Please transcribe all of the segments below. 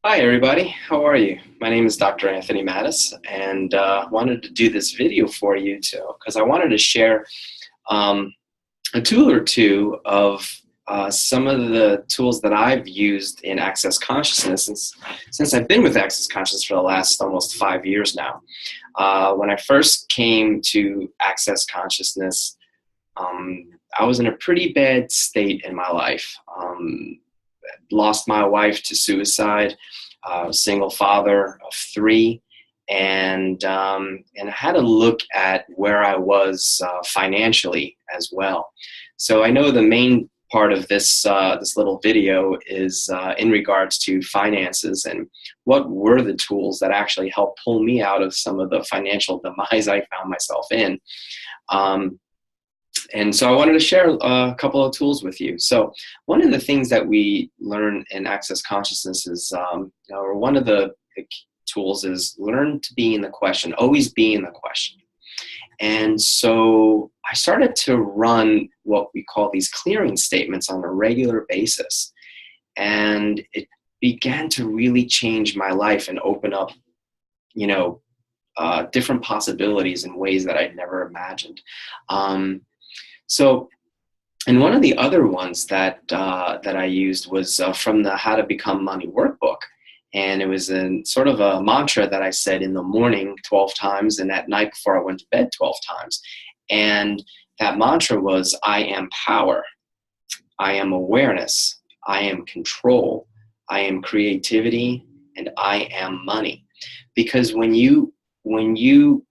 Hi, everybody. How are you? My name is Dr. Anthony Mattis, and wanted to do this video for you too, because I wanted to share um, a tool or two of some of the tools that I've used in Access Consciousness since I've been with Access Consciousness for the last almost 5 years now. When I first came to Access Consciousness, um, I was in a pretty bad state in my life. Lost my wife to suicide, single father of three, and I had to look at where I was financially as well. So I know the main part of this little video is in regards to finances and what were the tools that actually helped pull me out of some of the financial demise I found myself in. Um, and so I wanted to share a couple of tools with you. So one of the things that we learn in Access Consciousness is, or one of the tools is learn to be in the question, always be in the question. And so I started to run what we call these clearing statements on a regular basis. And it began to really change my life and open up, different possibilities in ways that I'd never imagined. So, and one of the other ones that I used was from the How to Become Money workbook, and it was in sort of a mantra that I said in the morning 12 times, and at night before I went to bed 12 times. And that mantra was, I am power, I am awareness, I am control, I am creativity, and I am money. Because when you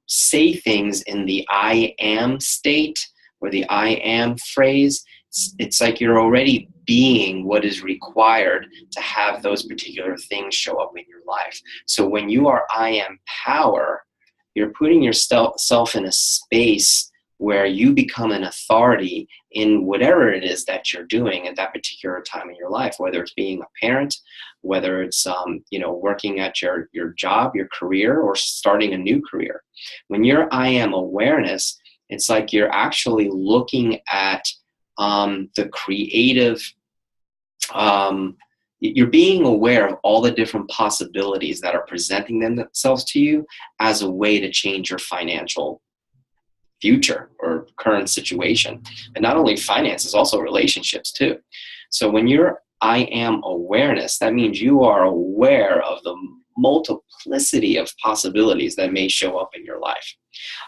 say things in the I am state, or the I am phrase, it's like you're already being what is required to have those particular things show up in your life. So when you are I am power, you're putting yourself in a space where you become an authority in whatever it is that you're doing at that particular time in your life, whether it's being a parent, whether it's working at your job, your career, or starting a new career. When you're I am awareness, it's like you're actually looking at the creative, you're being aware of all the different possibilities that are presenting themselves to you as a way to change your financial future or current situation. And not only finances, also relationships too. So when you're I am awareness, that means you are aware of the multiplicity of possibilities that may show up in your life.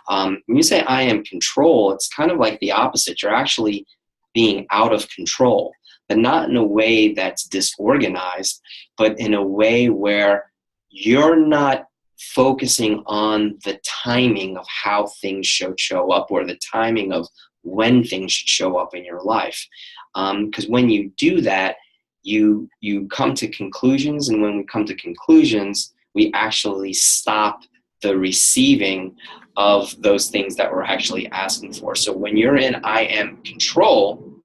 When you say I am control, it's kind of like the opposite. You're actually being out of control, but not in a way that's disorganized, but in a way where you're not focusing on the timing of how things should show up, or the timing of when things should show up in your life. Because when you do that, you come to conclusions, and when we come to conclusions, we actually stop the receiving of those things that we're actually asking for. So when you're in I am control,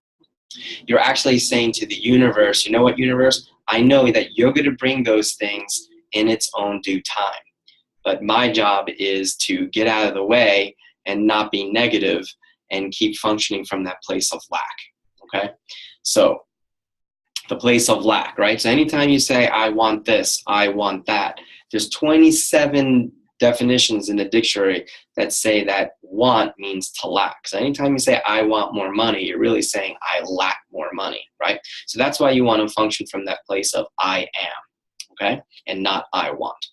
you're actually saying to the universe, you know what, universe, I know that you're going to bring those things in its own due time. But my job is to get out of the way and not be negative and keep functioning from that place of lack. Okay? So the place of lack, right? So anytime you say, I want this, I want that, there's 27 definitions in the dictionary that say that want means to lack. So anytime you say, I want more money, you're really saying, I lack more money, right? So that's why you want to function from that place of I am, okay? And not I want.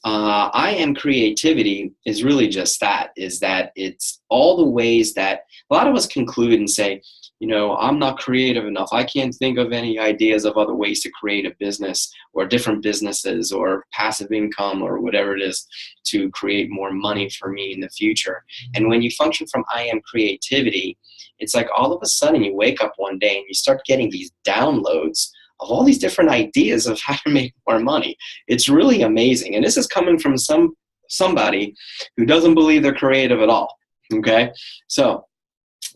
I am creativity is really just that, is that it's all the ways that a lot of us conclude and say, I'm not creative enough. I can't think of any ideas of other ways to create a business or different businesses or passive income or whatever it is to create more money for me in the future. And when you function from I am creativity, it's like all of a sudden you wake up one day and you start getting these downloads of all these different ideas of how to make more money. It's really amazing. And this is coming from somebody who doesn't believe they're creative at all, okay? So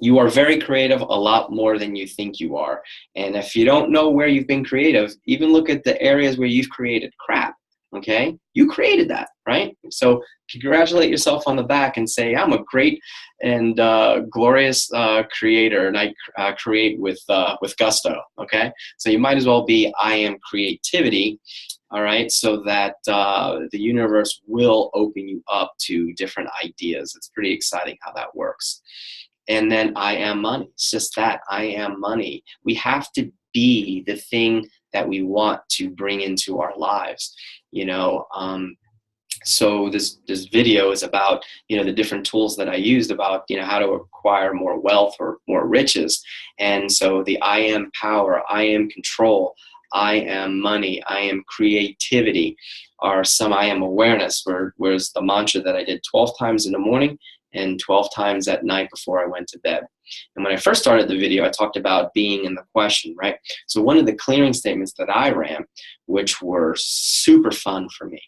you are very creative, a lot more than you think you are. And if you don't know where you've been creative, even look at the areas where you've created crap, okay? You created that, right? So congratulate yourself on the back and say, I'm a great and glorious creator, and I create with gusto, okay? So you might as well be I am creativity, all right, so that the universe will open you up to different ideas. It's pretty exciting how that works. And then I am money. It's just that I am money. We have to be the thing that we want to bring into our lives. You know, so this video is about, you know, the different tools that I used about, you know, how to acquire more wealth or more riches. And so the I am power, I am control, I am money, I am creativity are some, I am awareness, where's the mantra that I did 12 times in the morning and 12 times at night before I went to bed. And when I first started the video, I talked about being in the question, right? So one of the clearing statements that I ran, which were super fun for me,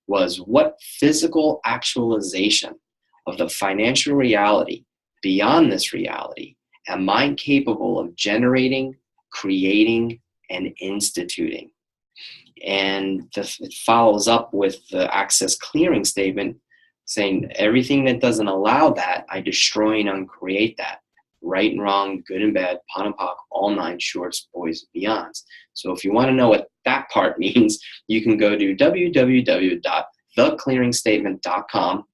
was what physical actualization of the financial reality beyond this reality am I capable of generating, creating, and instituting? And it follows up with the access clearing statement saying everything that doesn't allow that, I destroy and uncreate that. Right and wrong, good and bad, POD and POC, all 9 shorts, boys, and beyonds. So if you want to know what that part means, you can go to www.theclearingstatement.com,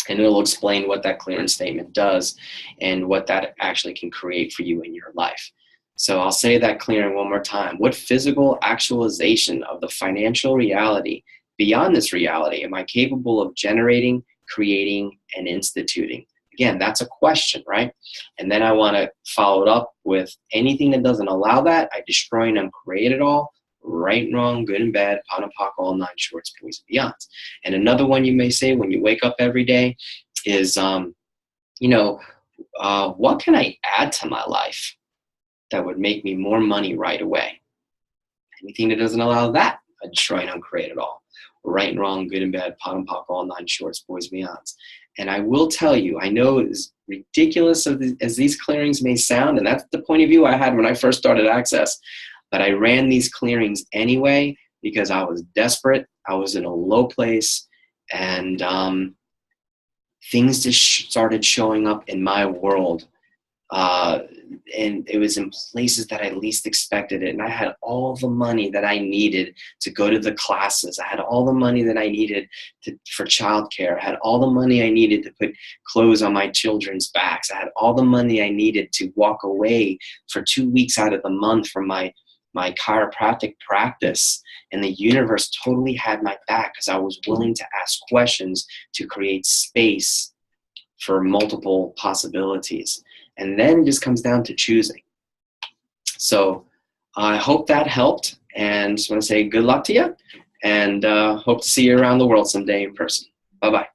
and it'll explain what that clearing statement does and what that actually can create for you in your life. So I'll say that clearing one more time. What physical actualization of the financial reality beyond this reality am I capable of generating, creating, and instituting? Again, that's a question, right? And then I want to follow it up with anything that doesn't allow that, I destroy and uncreate it all. Right and wrong, good and bad, POD and POC, all 9 shorts, boys, and beyonds. And another one you may say when you wake up every day is, you know, what can I add to my life that would make me more money right away? Anything that doesn't allow that, I destroy and uncreate it all. Right and wrong, good and bad, POD and POC, all 9 shorts, boys, and beyonds. And I will tell you, I know as ridiculous as these clearings may sound, and that's the point of view I had when I first started Access, but I ran these clearings anyway because I was desperate. I was in a low place, and things just started showing up in my world. And it was in places that I least expected it. And I had all the money that I needed to go to the classes. I had all the money that I needed for childcare. I had all the money I needed to put clothes on my children's backs. I had all the money I needed to walk away for 2 weeks out of the month from my chiropractic practice. And the universe totally had my back because I was willing to ask questions to create space for multiple possibilities. And then it just comes down to choosing. So I hope that helped, and just want to say good luck to you, and hope to see you around the world someday in person. Bye-bye.